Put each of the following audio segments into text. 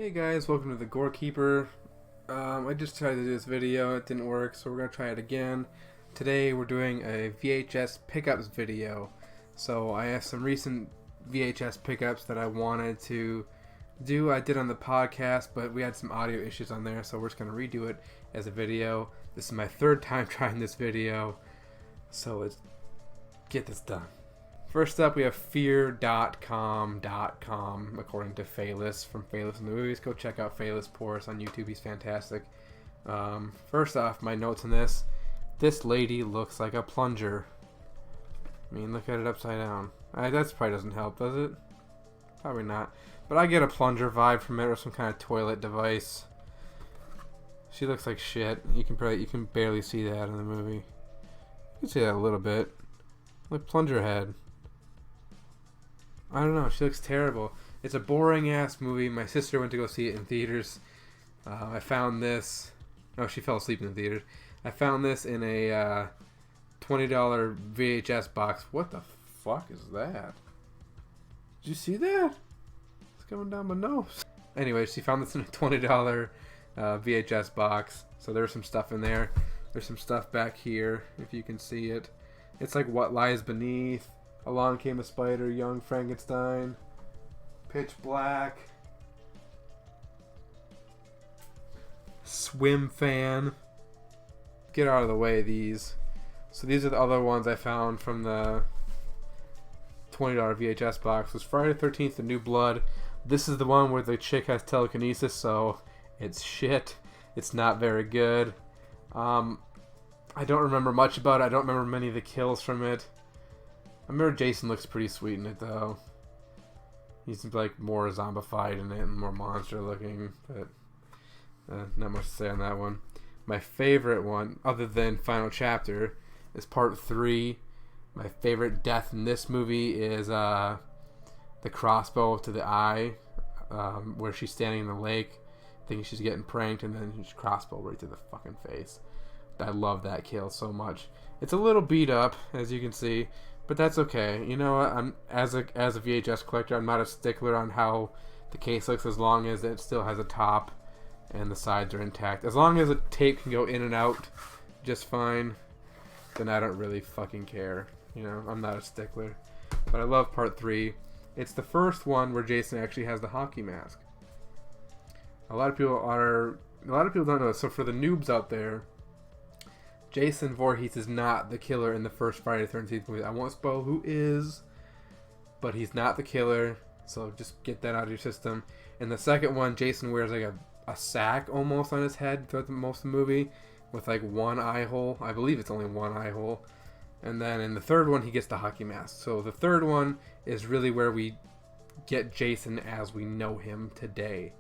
Hey guys, welcome to the Gore Keeper. I just tried to do this video, it didn't work, so we're going to try it again. Today we're doing a VHS pickups video. So I have some recent VHS pickups that I wanted to do. I did on the podcast, but we had some audio issues on there, so we're just going to redo it as a video. This is my third time trying this video, so let's get this done. First up, we have fear.com.com, according to Phaelus, from Phaelus in the Movies. Go check out Phaelus Porus on YouTube. He's fantastic. First off, my notes on this. This lady looks like a plunger. I mean, look at it upside down. That probably doesn't help, does it? Probably not. But I get a plunger vibe from it, or some kind of toilet device. She looks like shit. You can barely see that in the movie. You can see that a little bit. Like plunger head. I don't know. She looks terrible. It's a boring ass movie. My sister went to go see it in theaters. I found this. Oh, she fell asleep in the theaters. I found this in a $20 VHS box. What the fuck is that? Did you see that? It's coming down my nose. Anyway, she found this in a $20 VHS box. So there's some stuff in there. There's some stuff back here, if you can see it. It's like What Lies Beneath, Along Came a Spider, Young Frankenstein, Pitch Black, Swim Fan. Get out of the way, these. So these are the other ones I found from the $20 VHS box. It was Friday the 13th, The New Blood. This is the one where the chick has telekinesis, so it's shit. It's not very good. I don't remember much about it. I don't remember many of the kills from it. I remember Jason looks pretty sweet in it, though. He's like more zombified in it and more monster looking, but not much to say on that one. My favorite one, other than Final Chapter, is part 3. My favorite death in this movie is the crossbow to the eye, where she's standing in the lake, thinking she's getting pranked, and then she crossbow right to the fucking face. I love that kill so much. It's a little beat up, as you can see, but that's okay. You know what? I'm as a VHS collector, I'm not a stickler on how the case looks, as long as it still has a top and the sides are intact. As long as the tape can go in and out just fine, then I don't really fucking care. You know, I'm not a stickler. But I love part 3. It's the first one where Jason actually has the hockey mask. A lot of people don't know. So for the noobs out there, Jason Voorhees is not the killer in the first Friday the 13th movie. I won't spoil who is, but he's not the killer, so just get that out of your system. In the second one, Jason wears like a sack almost on his head throughout most of the movie, with like one eye hole. I believe it's only one eye hole. And then in the third one, he gets the hockey mask. So the third one is really where we get Jason as we know him today.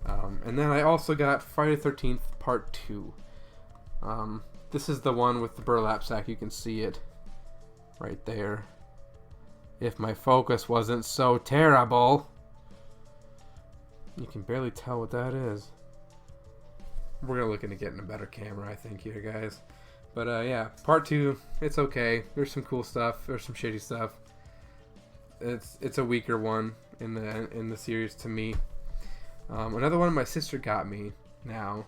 And then I also got Friday the 13th Part 2. This is the one with the burlap sack. You can see it right there. If my focus wasn't so terrible. You can barely tell what that is. We're going to look into getting a better camera, I think, here, guys. But, yeah, part 2, it's okay. There's some cool stuff. There's some shitty stuff. It's a weaker one in the series to me. Another one my sister got me now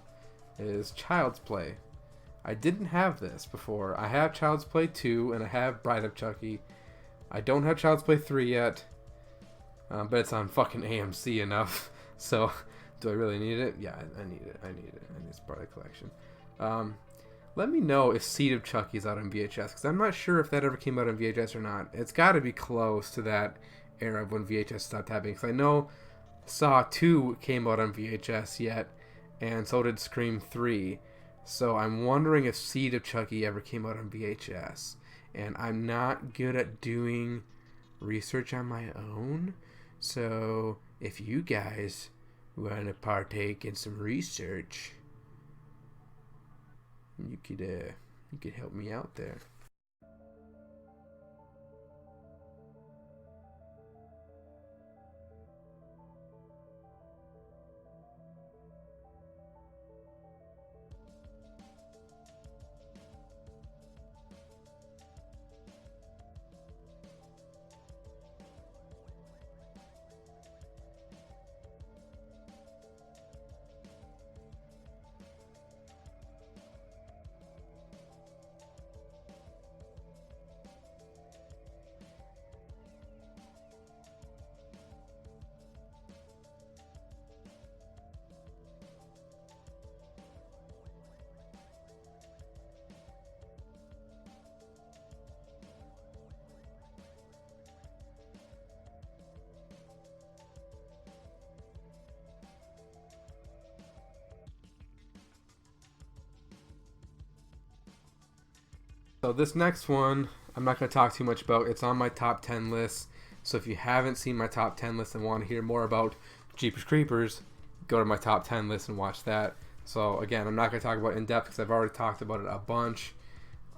is Child's Play. I didn't have this before. I have Child's Play 2 and I have Bride of Chucky. I don't have Child's Play 3 yet, but it's on fucking AMC enough. So, do I really need it? Yeah, I need it. I need it. It's part of the collection. Let me know if Seed of Chucky is out on VHS, because I'm not sure if that ever came out on VHS or not. It's got to be close to that era of when VHS stopped happening, because I know Saw 2 came out on VHS yet, and so did Scream 3. So I'm wondering if Seed of Chucky ever came out on VHS. And I'm not good at doing research on my own. So if you guys want to partake in some research, you could help me out there. So this next one, I'm not going to talk too much about. It's on my top 10 list. So if you haven't seen my top 10 list and want to hear more about Jeepers Creepers, go to my top 10 list and watch that. So again, I'm not going to talk about it in depth because I've already talked about it a bunch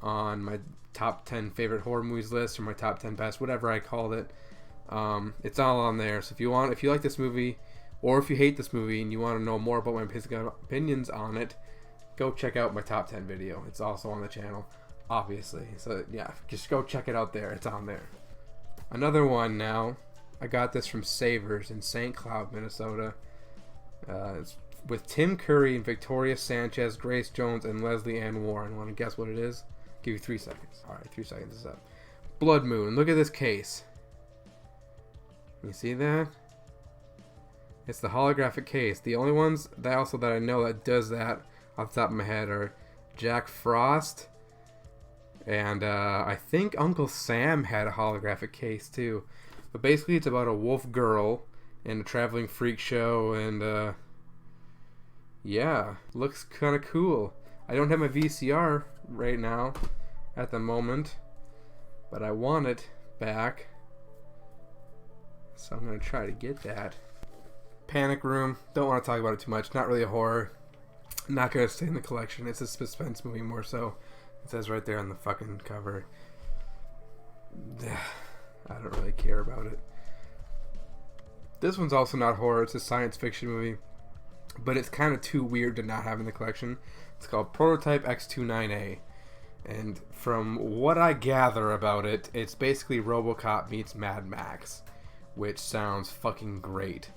on my top 10 favorite horror movies list or my top 10 best, whatever I called it. It's all on there. So if you like this movie, or if you hate this movie and you want to know more about my opinions on it, go check out my top 10 video. It's also on the channel, obviously. So yeah, just go check it out there. It's on there. Another one now. I got this from Savers in St. Cloud, Minnesota. It's with Tim Curry and Victoria Sanchez, Grace Jones, and Leslie Ann Warren. Want to guess what it is? Give you 3 seconds. All right, 3 seconds is up. Blood Moon. Look at this case. You see that? It's the holographic case. The only ones that I know that does that off the top of my head are Jack Frost, and I think Uncle Sam had a holographic case too. But basically, it's about a wolf girl and a traveling freak show, and yeah, looks kind of cool. I don't have my VCR right now at the moment, but I want it back, so I'm gonna try to get that. Panic Room. Don't want to talk about it too much. Not really a horror. Not gonna stay in the collection. It's a suspense movie more so. It says right there on the fucking cover. I don't really care about it. This one's also not horror. It's a science fiction movie, but it's kind of too weird to not have in the collection. It's called Prototype X29A, and from what I gather about it, it's basically RoboCop meets Mad Max, which sounds fucking great.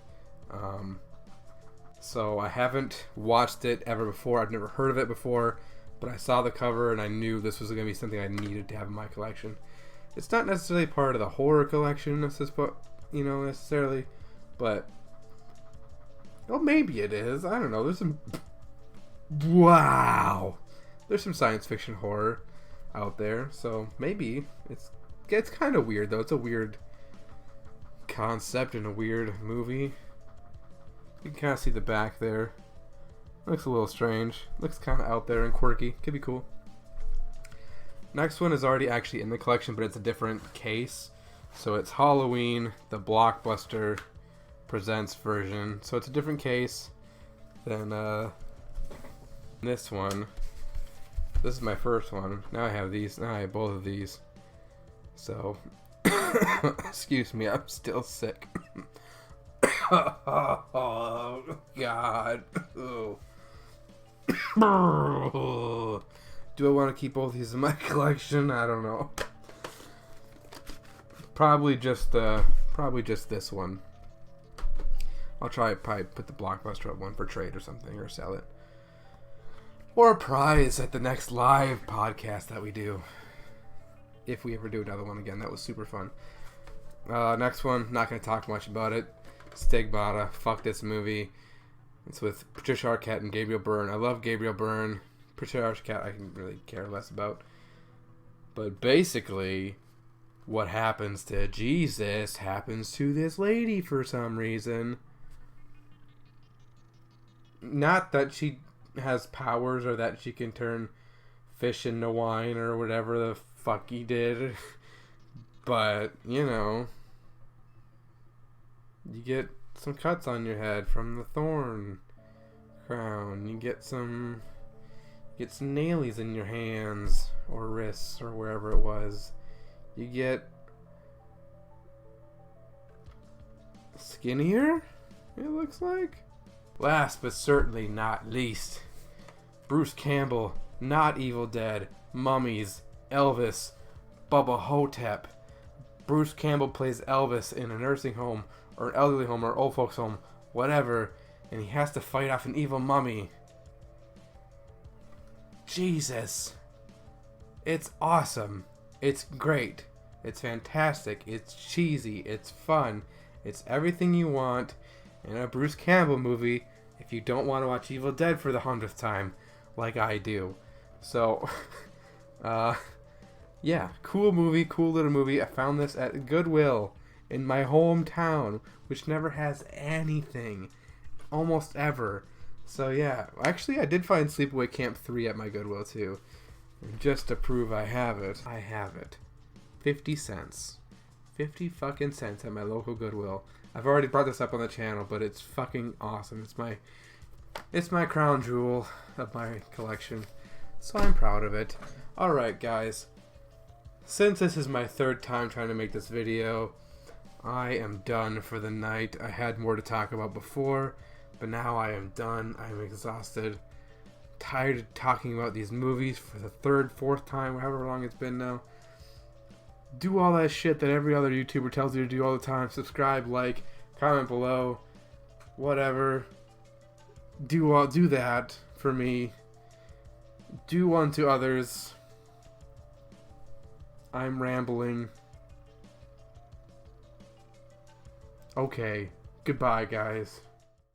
So I haven't watched it ever before. I've never heard of it before, but I saw the cover and I knew this was going to be something I needed to have in my collection. It's not necessarily part of the horror collection, necessarily, but well, maybe it is. I don't know. There's some science fiction horror out there, so maybe it's kind of weird though. It's a weird concept and a weird movie. You can kind of see the back there. Looks a little strange. Looks kind of out there and quirky. Could be cool. Next one is already actually in the collection, but it's a different case. So it's Halloween, the Blockbuster Presents version. So it's a different case than this one. This is my first one. Now I have these. Now I have both of these. So, excuse me, I'm still sick. Oh, God. Oh. Do I want to keep both these in my collection? I don't know. Probably just this one. I'll probably put the Blockbuster up one for trade or something, or sell it. Or a prize at the next live podcast that we do. If we ever do another one again. That was super fun. Next one, not going to talk much about it. Stigmata. Fuck this movie. It's with Patricia Arquette and Gabriel Byrne. I love Gabriel Byrne. Patricia Arquette I can really care less about. But basically, what happens to Jesus happens to this lady for some reason. Not that she has powers or that she can turn fish into wine or whatever the fuck he did. But, you get some cuts on your head from the thorn crown. You get some nailies in your hands or wrists or wherever it was. You get skinnier, it looks like. Last but certainly not least, Bruce Campbell, not Evil Dead, Mummies, Elvis, Bubba Hotep. Bruce Campbell plays Elvis in a nursing home or an elderly home or old folks home, whatever, and he has to fight off an evil mummy. Jesus. It's awesome. It's great. It's fantastic. It's cheesy. It's fun. It's everything you want in a Bruce Campbell movie if you don't want to watch Evil Dead for the 100th time, like I do. So, yeah, cool movie, cool little movie. I found this at Goodwill in my hometown, which never has anything, almost ever. So yeah, actually I did find Sleepaway Camp 3 at my Goodwill too. And just to prove I have it. 50 cents. 50 fucking cents at my local Goodwill. I've already brought this up on the channel, but it's fucking awesome. It's my crown jewel of my collection. So I'm proud of it. Alright guys. Since this is my third time trying to make this video, I am done for the night. I had more to talk about before, but now I am done. I'm exhausted. Tired of talking about these movies for the third, fourth time, however long it's been now. Do all that shit that every other YouTuber tells you to do all the time. Subscribe, like, comment below, whatever. Do that for me. Do unto others. I'm rambling. Okay. Goodbye, guys.